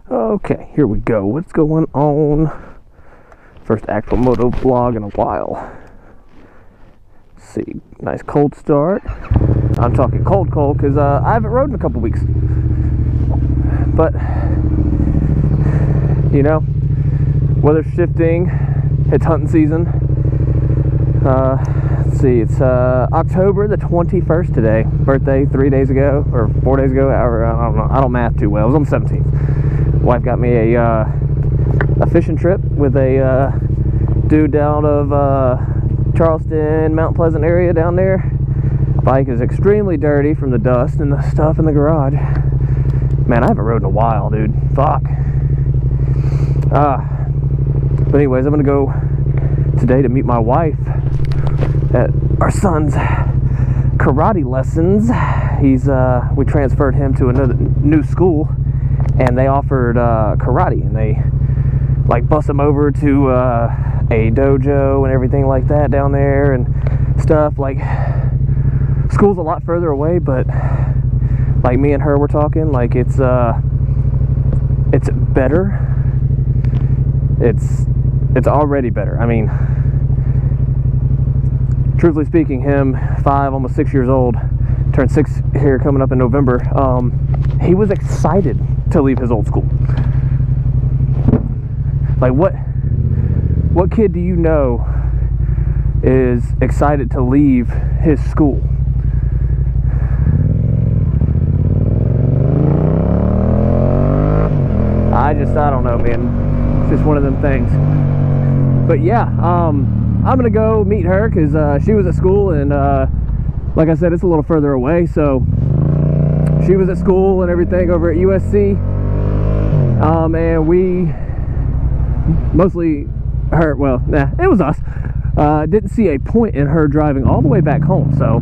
Okay, here we go. What's going on? First actual moto vlog in a while. Let's see, nice cold start. I'm talking cold because I haven't rode in a couple weeks. But, you know, weather's shifting. It's hunting season. Let's see, it's October the 21st today. Birthday 3 days ago, or 4 days ago, or I don't know. I don't math too well. It was on the 17th. Wife got me a fishing trip with a dude down of Charleston, Mount Pleasant area down there. Bike is extremely dirty from the dust and the stuff in the garage. Man, I haven't rode in a while, dude. Fuck. But anyways, I'm gonna go today to meet my wife at our son's karate lessons. We transferred him to another new school, and they offered karate, and they like bus him over to a dojo and everything like that down there and stuff. Like, school's a lot further away, but like me and her were talking, like it's better. It's already better. I mean, truthfully speaking, him 5, almost 6 years old, turned 6 here coming up in November. He was excited to leave his old school. Like, what kid do you know is excited to leave his school? I don't know, man. It's just one of them things. But yeah, I'm gonna go meet her because she was at school, and like I said, it's a little further away. So she was at school and everything over at USC, and we mostly her. Well, nah, it was us. Didn't see a point in her driving all the way back home, so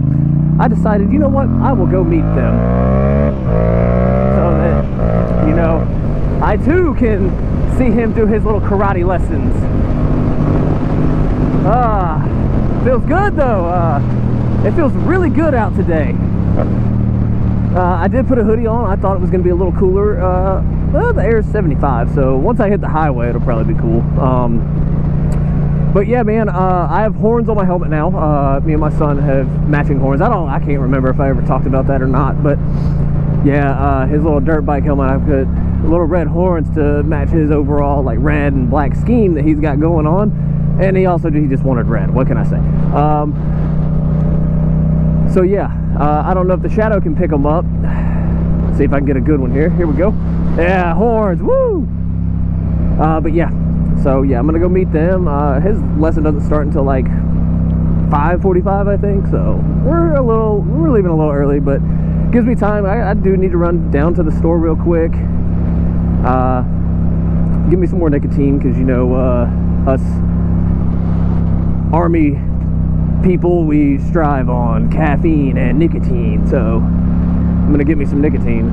I decided, you know what, I will go meet them, so that, you know, I too can see him do his little karate lessons. Feels good though. It feels really good out today. I did put a hoodie on. I thought it was going to be a little cooler. Well, the air is 75, so once I hit the highway, it'll probably be cool. But yeah, man, I have horns on my helmet now. Me and my son have matching horns. I can't remember if I ever talked about that or not, but yeah, his little dirt bike helmet, I've got little red horns to match his overall like red and black scheme that he's got going on. And he just wanted red. What can I say? So yeah, I don't know if the shadow can pick them up. See if I can get a good one here. Here we go. Yeah, horns, woo! But yeah, so yeah, I'm gonna go meet them. His lesson doesn't start until like 5:45, I think. So we're leaving a little early, but gives me time. I do need to run down to the store real quick. Give me some more nicotine, because you know, us Army people, we strive on caffeine and nicotine, so I'm gonna get me some nicotine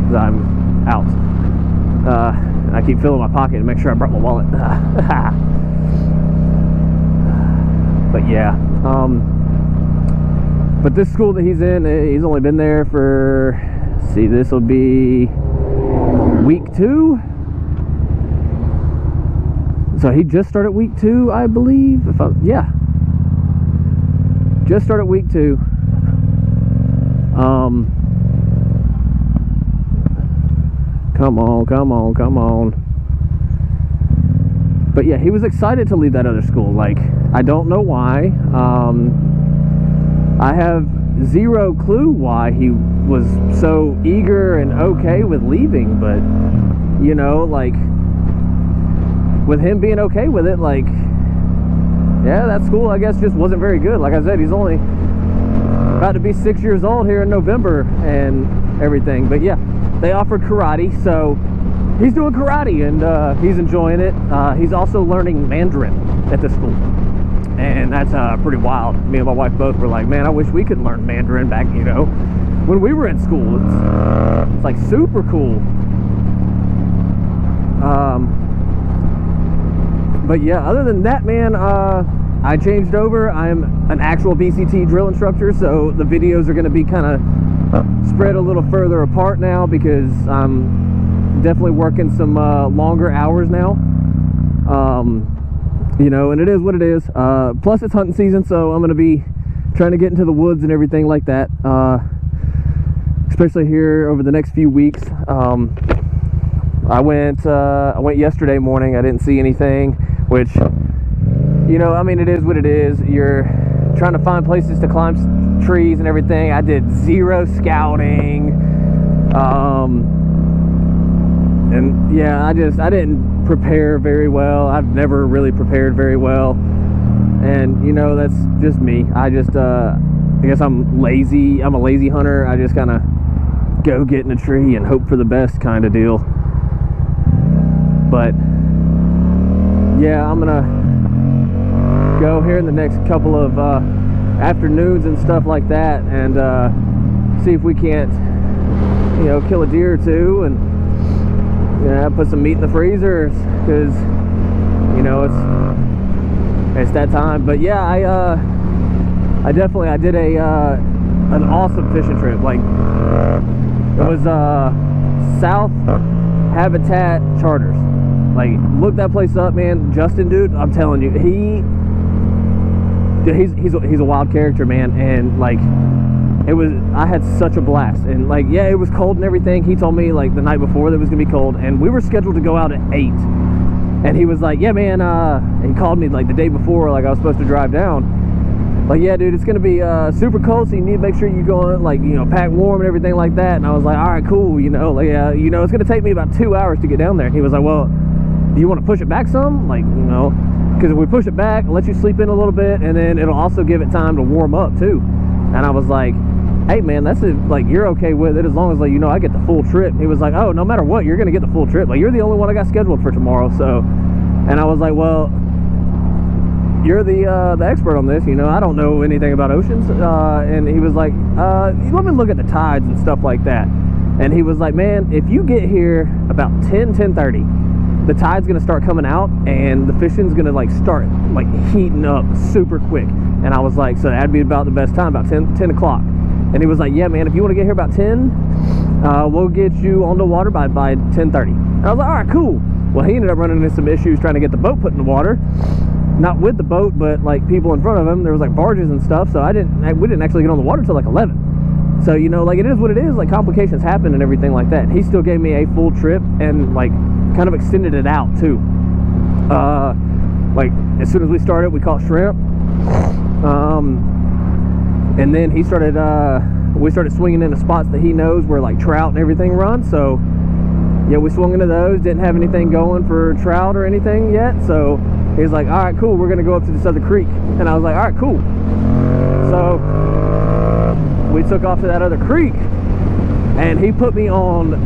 because I'm out. I keep filling my pocket to make sure I brought my wallet. But yeah, but this school that he's in, he's only been there for, see, this will be week 2. So he just started week 2, I believe. Yeah, just started week 2. Come on. But yeah, he was excited to leave that other school. Like, I don't know why. I have zero clue why he was so eager and okay with leaving, but you know, like, with him being okay with it, like, yeah, that school, I guess, just wasn't very good. Like I said, he's only about to be 6 years old here in November and everything. But yeah, they offered karate, so he's doing karate, and he's enjoying it. He's also learning Mandarin at the school, and that's pretty wild. Me and my wife both were like, man, I wish we could learn Mandarin back, you know, when we were in school. It's like super cool. But yeah, other than that, man, I changed over. I'm an actual BCT drill instructor, so the videos are going to be kind of spread a little further apart now, because I'm definitely working some longer hours now. You know, and it is what it is. Plus it's hunting season, so I'm gonna be trying to get into the woods and everything like that, especially here over the next few weeks. I went yesterday morning. I didn't see anything, which, you know, I mean, it is what it is. You're trying to find places to climb trees and everything. I did zero scouting, and yeah, I didn't prepare very well. I've never really prepared very well, and you know, that's just me. I guess I'm lazy. I'm a lazy hunter. I just kind of go get in a tree and hope for the best kind of deal. But yeah, I'm gonna go here in the next couple of afternoons and stuff like that, and see if we can't, you know, kill a deer or two, and yeah, put some meat in the freezer, because you know it's that time. But yeah, I did an awesome fishing trip. Like, it was South Habitat Charters. Like, look that place up, man. Justin, dude, I'm telling you, he's a wild character, man. And like, I had such a blast. And like, yeah, it was cold and everything. He told me like the night before that it was gonna be cold, and we were scheduled to go out at 8. And he was like, yeah, man, he called me like the day before, like I was supposed to drive down. Like, yeah, dude, it's gonna be super cold, so you need to make sure you go on, like, you know, pack warm and everything like that. And I was like, all right, cool, you know, like, you know, it's gonna take me about 2 hours to get down there. And he was like, well, do you want to push it back some? Like, you know, because if we push it back, let you sleep in a little bit, and then it'll also give it time to warm up too. And I was like, hey, man, that's it. Like, you're okay with it as long as, like, you know, I get the full trip. He was like, oh, no matter what, you're gonna get the full trip. Like, you're the only one I got scheduled for tomorrow. So, and I was like, well, you're the expert on this, you know, I don't know anything about oceans. And he was like, let me look at the tides and stuff like that. And he was like, man, if you get here about 10:30, the tide's gonna start coming out, and the fishing's gonna like start like heating up super quick. And I was like, so that'd be about the best time, about 10 o'clock. And he was like, yeah, man, if you want to get here about 10, we'll get you on the water by 10:30. And I was like, all right, cool. Well, he ended up running into some issues trying to get the boat put in the water. Not with the boat, but like people in front of him. There was like barges and stuff, so we didn't actually get on the water till like 11. So, you know, like, it is what it is. Like, complications happen and everything like that. He still gave me a full trip, and like kind of extended it out too. Like, as soon as we started, we caught shrimp, and then we started swinging into spots that he knows where like trout and everything run. So yeah, we swung into those. Didn't have anything going for trout or anything yet, so he's like, all right, cool, we're gonna go up to this other creek. And I was like, all right, cool. So we took off to that other creek, and he put me on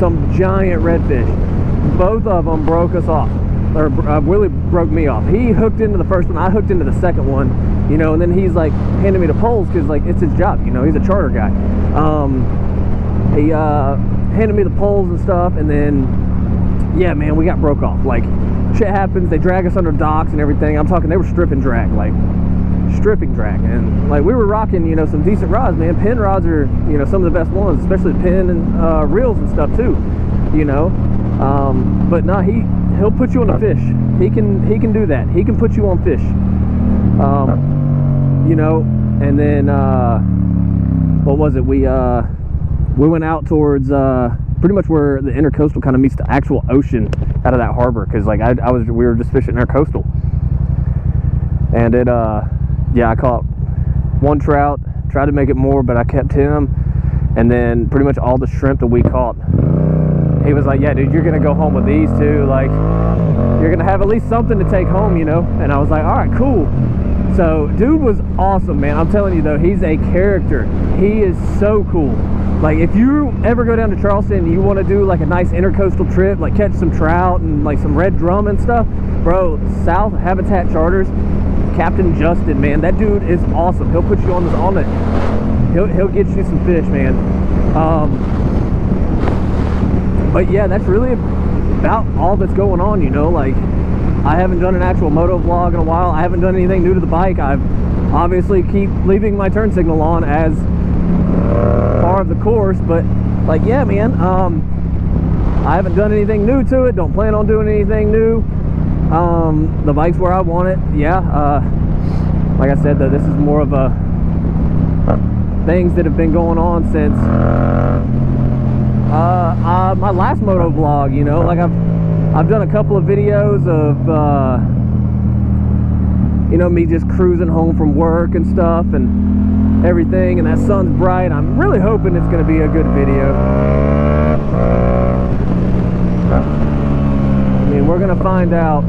some giant redfish. Both of them broke us off, or really broke me off. He hooked into the first one, I hooked into the second one, you know, and then he's like handing me the poles, because like it's his job, you know, he's a charter guy. He handed me the poles and stuff, and then yeah, man, we got broke off. Like, shit happens, they drag us under docks and everything. I'm talking, they were stripping drag, like stripping drag, and like we were rocking, you know, some decent rods, man. Pin rods are, you know, some of the best ones, especially pin and reels and stuff too, you know. But no, he'll put you on a fish. He can do that. He can put you on fish, you know. And then what was it, we went out towards pretty much where the intercoastal kind of meets the actual ocean out of that harbor, because like we were just fishing intercoastal, and it yeah, I caught one trout, tried to make it more, but I kept him. And then pretty much all the shrimp that we caught, he was like, yeah, dude, you're gonna go home with these too, like you're gonna have at least something to take home, you know. And I was like, all right, cool. So dude was awesome, man. I'm telling you though, he's a character. He is so cool. Like, if you ever go down to Charleston and you want to do like a nice intercoastal trip, like catch some trout and like some red drum and stuff, bro, South Habitat Charters, Captain Justin, man, that dude is awesome. He'll put you on it. He'll get you some fish, man. But yeah, that's really about all that's going on, you know. Like, I haven't done an actual moto vlog in a while. I haven't done anything new to the bike. I've obviously keep leaving my turn signal on as part of the course, but like, yeah, man, I haven't done anything new to it, don't plan on doing anything new. The bike's where I want it. Yeah, like I said though, this is more of a things that have been going on since my last Motovlog, you know. Like I've done a couple of videos of you know, me just cruising home from work and stuff and everything, and that sun's bright. I'm really hoping it's going to be a good video. I mean, we're going to find out.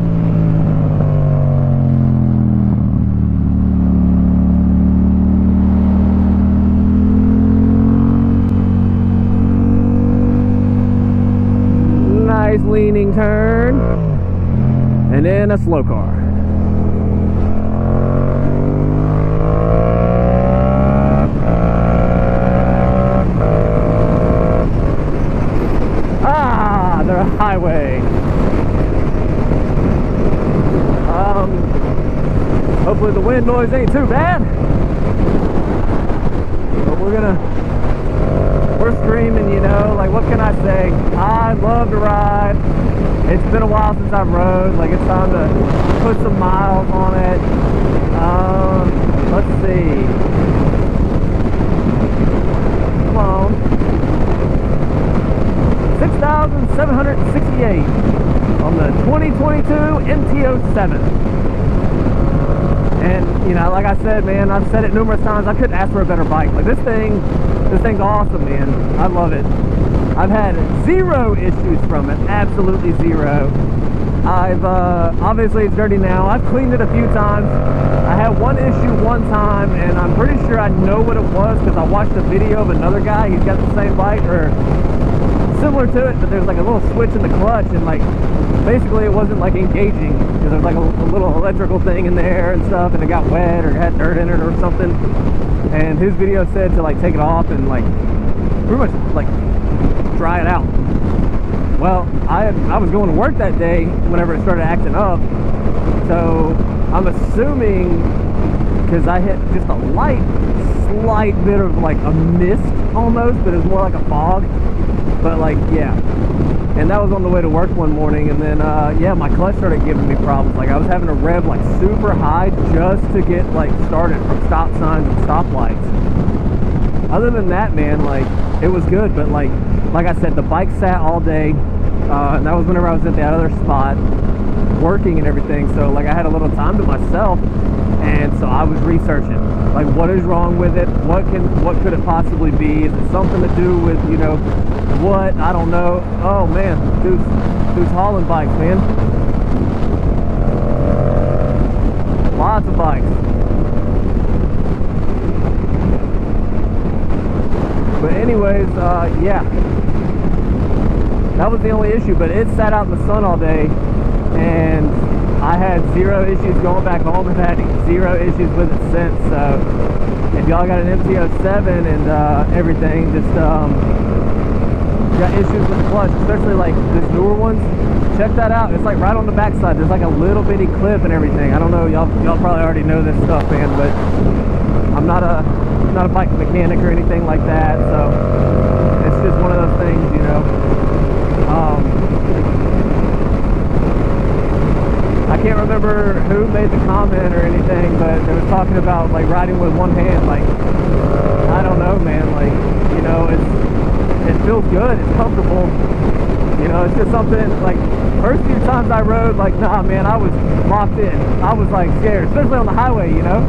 Nice leaning turn, and then a slow car. The highway. Hopefully the wind noise ain't too bad, but we're screaming, you know. Like, what can I say? I love to ride. It's been a while since I've rode. Like, it's time to put some miles on it. Let's see. Come on. 6,768 on the 2022 MT07. And, you know, like I said, man, I've said it numerous times, I couldn't ask for a better bike. Like, this thing's awesome, man. I love it. I've had zero issues from it, absolutely zero. I've, obviously it's dirty now. I've cleaned it a few times. I had one issue one time, and I'm pretty sure I know what it was because I watched a video of another guy. He's got the same bike, or similar to it, but there's like a little switch in the clutch, and like basically it wasn't like engaging because there's like a little electrical thing in there and stuff, and it got wet or had dirt in it or something. And his video said to like take it off and like pretty much like dry it out. Well, I was going to work that day whenever it started acting up, so I'm assuming, because I hit just a slight bit of like a mist almost, but it was more like a fog. But like, yeah, and that was on the way to work one morning, and then yeah, my clutch started giving me problems. Like, I was having to rev like super high just to get like started from stop signs and stoplights. Other than that, man, like, it was good. But like I said, the bike sat all day, and that was whenever I was at that other spot working and everything. So like, I had a little time to myself, and so I was researching, like, what is wrong with it? What could it possibly be? Is it something to do with, you know, what? I don't know. Oh man, dude's hauling bikes, man. Lots of bikes. But anyways, yeah, that was the only issue. But it sat out in the sun all day, and I had zero issues going back home, and had zero issues with it since. So if y'all got an MT07 and everything, just got issues with the clutch, especially like this newer ones, check that out. It's like right on the backside. There's like a little bitty clip and everything. I don't know, y'all probably already know this stuff, man, but I'm not a bike mechanic or anything like that, so it's just one of those things, you know. I can't remember who made the comment or anything, but they was talking about like riding with one hand. Like, I don't know, man, like, you know, it feels good, it's comfortable, you know. It's just something, like, first few times I rode, like, nah, man, I was locked in. I was like scared, especially on the highway, you know.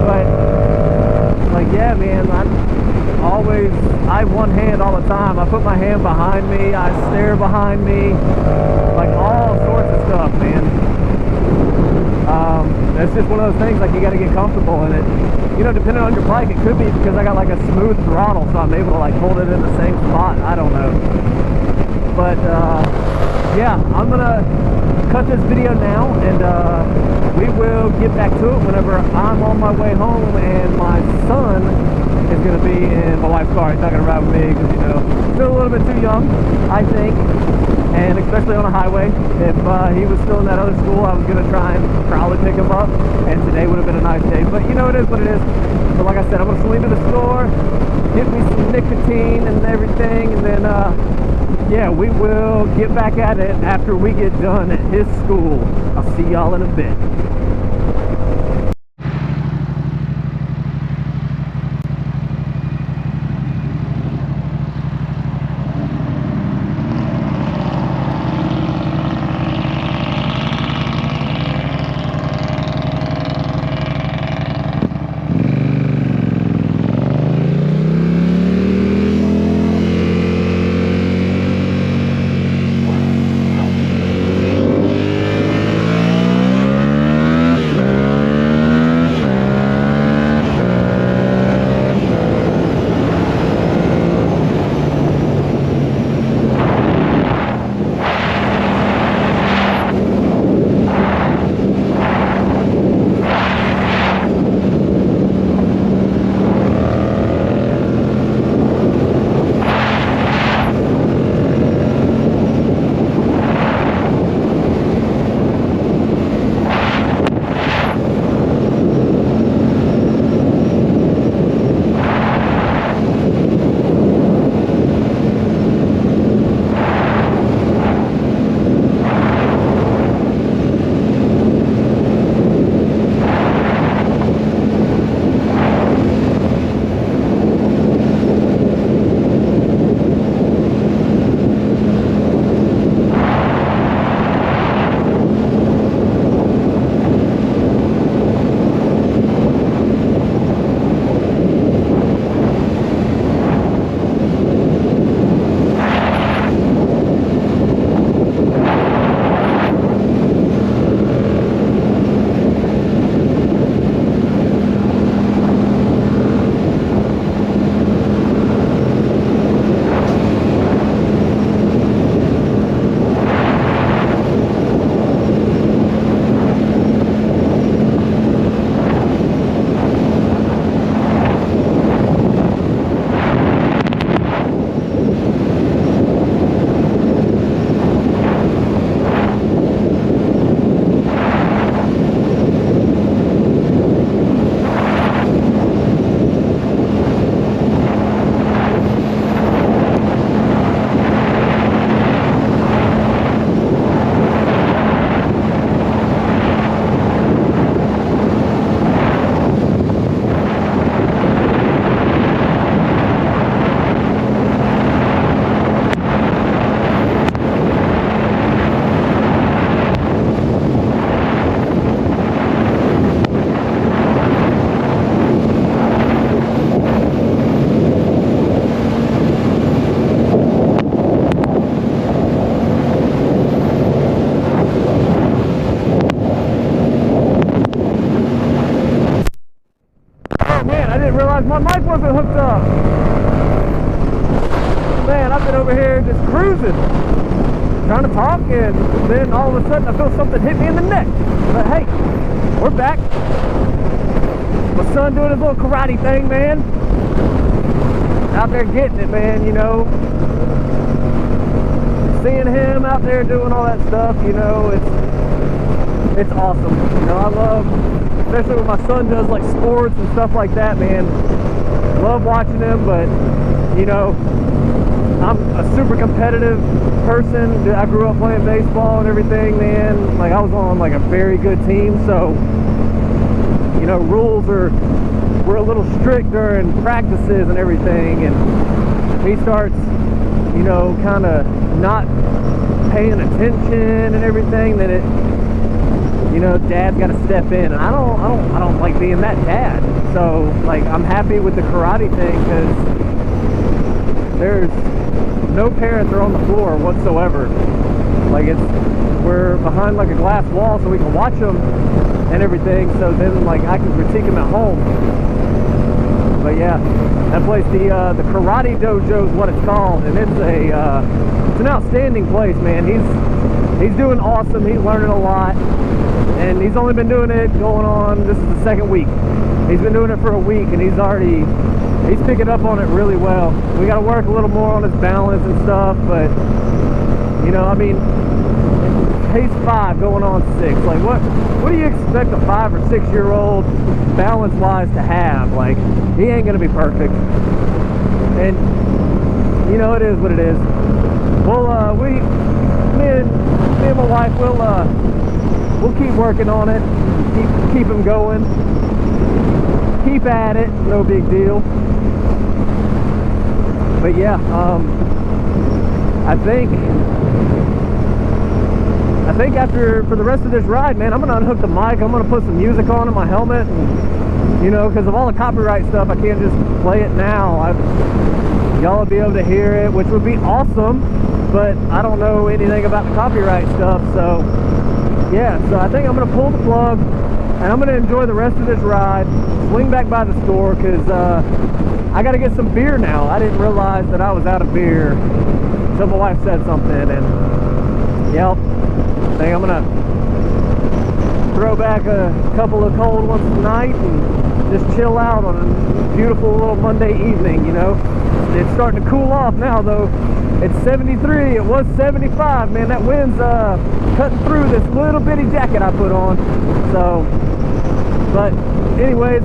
But like, yeah, man, I have one hand all the time. I put my hand behind me, I stare behind me, like all sorts of stuff, man. It's just one of those things, like, you got to get comfortable in it. You know, depending on your bike, it could be because I got like a smooth throttle, so I'm able to like hold it in the same spot. I don't know. But yeah, I'm gonna cut this video now, and we will get back to it whenever I'm on my way home and my son is gonna be in my wife's car. He's not gonna ride with me because, you know, still a little bit too young, I think. And especially on a highway. If he was still in that other school, I was going to try and probably pick him up, and today would have been a nice day. But you know, it is what it is. But like I said, I'm going to swing to the store, get me some nicotine and everything, and then yeah, we will get back at it after we get done at his school. I'll see y'all in a bit. My mic wasn't hooked up. Man, I've been over here just cruising, trying to talk, and then all of a sudden I feel something hit me in the neck. But hey, we're back. My son doing his little karate thing, man. Out there getting it, man, you know. Seeing him out there doing all that stuff, you know, it's awesome. You know, I love, especially when my son does like sports and stuff like that, man. Love watching him, but you know, I'm a super competitive person. I grew up playing baseball and everything, man. Like I was on like a very good team, so you know, rules were a little strict during practices and everything, and he starts, you know, kind of not paying attention and everything, then it, you know, dad's got to step in, and I don't like being that dad. So like I'm happy with the karate thing because there's no parents are on the floor whatsoever. Like we're behind like a glass wall so we can watch them and everything, so then like I can critique them at home. But yeah, that place, the Karate Dojo is what it's called, and it's an outstanding place, man. He's doing awesome. He's learning a lot, and he's only been doing it going on, this is the second week. He's been doing it for a week, and he's picking up on it really well. We got to work a little more on his balance and stuff, but You know, I mean, he's 5 going on 6. Like, what do you expect a 5 or 6 year old balance wise to have? Like, he ain't gonna be perfect. And you know, it is what it is. Well, me and my wife, we'll keep working on it, keep him going, keep at it, no big deal. But yeah, I think after, for the rest of this ride, man, I'm gonna unhook the mic, I'm gonna put some music on in my helmet, and, you know, because of all the copyright stuff, I can't just play it now. Y'all will be able to hear it, which would be awesome, but I don't know anything about the copyright stuff. So yeah, so I think I'm gonna pull the plug and I'm gonna enjoy the rest of this ride, swing back by the store, because I gotta get some beer now. I didn't realize that I was out of beer until my wife said something, and yep, I think I'm gonna throw back a couple of cold ones tonight and just chill out on a beautiful little Monday evening, you know. It's starting to cool off now, though. It's 73. It was 75. Man, that wind's cutting through this little bitty jacket I put on. So, but anyways,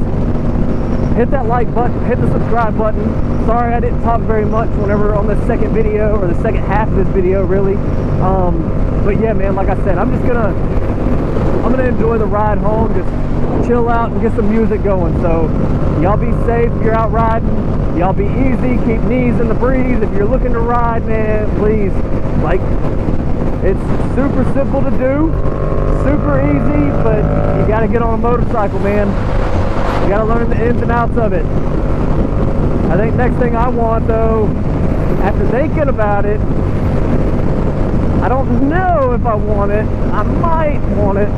hit that like button, hit the subscribe button. Sorry I didn't talk very much whenever on the second video, or the second half of this video, really. But yeah, man, like I said, I'm gonna enjoy the ride home, just chill out and get some music going. So y'all be safe if you're out riding. Y'all be easy, keep knees in the breeze. If you're looking to ride, man, please, like, it's super simple to do, super easy, but you gotta get on a motorcycle, man. You gotta learn the ins and outs of it. I think next thing I want, though, after thinking about it, I don't know if I want it. I might want it,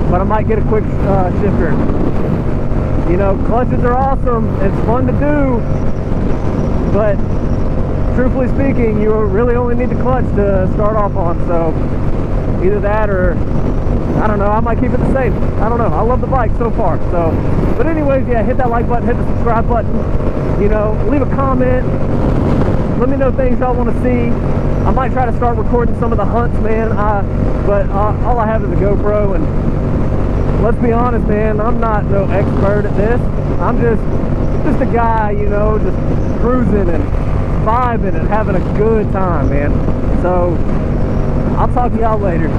but I might get a quick shifter. You know, clutches are awesome. It's fun to do, but truthfully speaking, you really only need the clutch to start off on. So either that, or I don't know, I might keep it the same. I don't know. I love the bike so far. So, but anyways, yeah, hit that like button, hit the subscribe button. You know, leave a comment. Let me know things y'all want to see. I might try to start recording some of the hunts, man. But all I have is a GoPro, and let's be honest, man, I'm not no expert at this. I'm just a guy, you know, just cruising and vibing and having a good time, man. So I'll talk to y'all later.